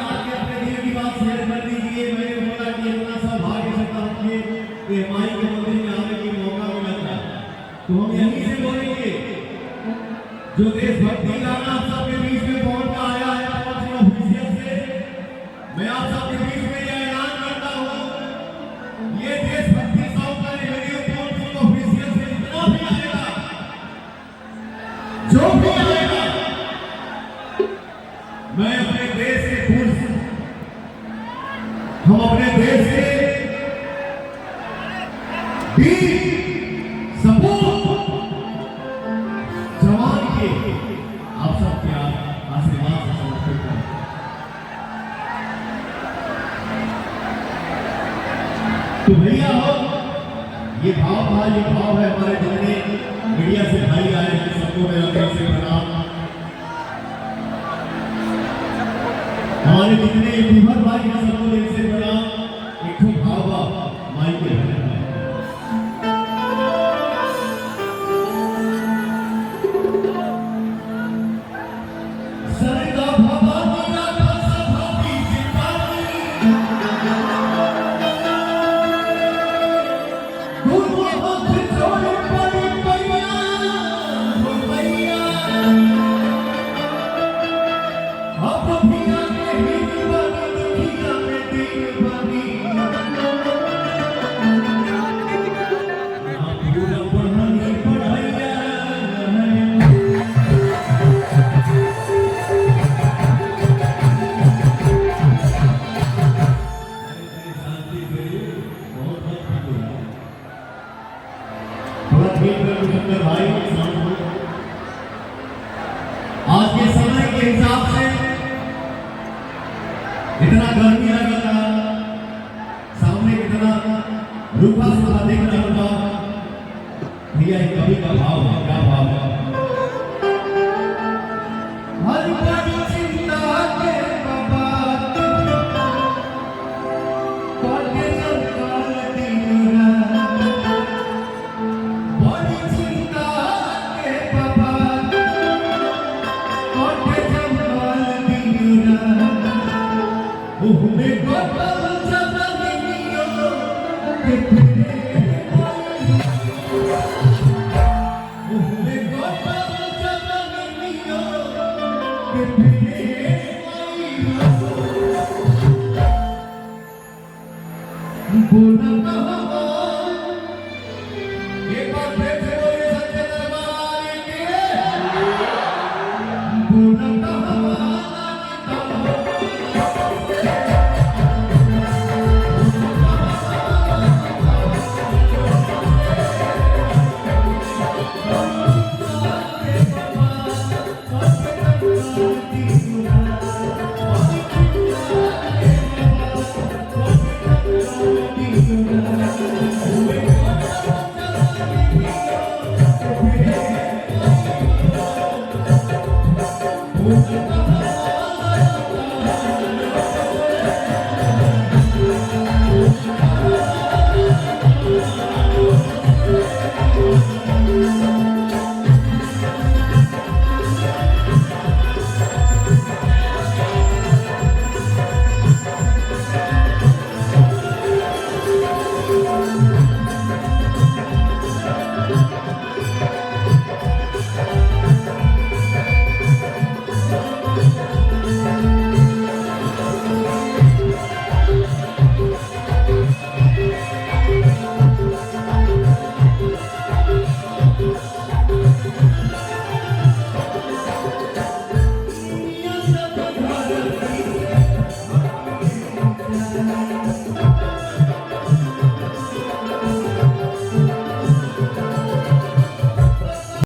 आके अपने दिल की बात शेयर कर दीजिए। मैंने बोला कि इतना सा भाग्यशाली है कि माई के मंदिर में आने की मौका मिला था, तो हम यहीं से बोलेंगे जो देशभक्ति गाना आप सबके बीच में पहुंच का आया है ऑफिशियल से, मैं आप सबके बीच में यह ऐलान करता हूं, ये देशभक्ति सॉन्ग का वीडियो ऑफिशियल से जितना भी आएगा, जो भी आएगा, मैं अपने देश के खून से, हम अपने देश के वीर सपूत जवान के आप सबके आशीर्वाद से समर्पित करते हैं। तो भैया हो, ये भाव है हमारे जितने मीडिया से भाई आए हैं सबको मेरा दिल से प्रणाम। हमारे जितने यूट्यूबर भाई हैं सबको दिल से प्रणाम। एक भाव माई के भाई आज के समय के हिसाब से इतना गर्मी लगता, सामने कितना रूखा सूखा दिख रहा होगा, भैया कभी का भाव है, क्या भाव है? हर बड़ी चिंता के बाबा कोटे सरकार दीना, बड़ी चिंता के बाबा कोटे सरकार दीना, उहमे कोटल जगनियो के उहमे कोटल जगनियो के बोला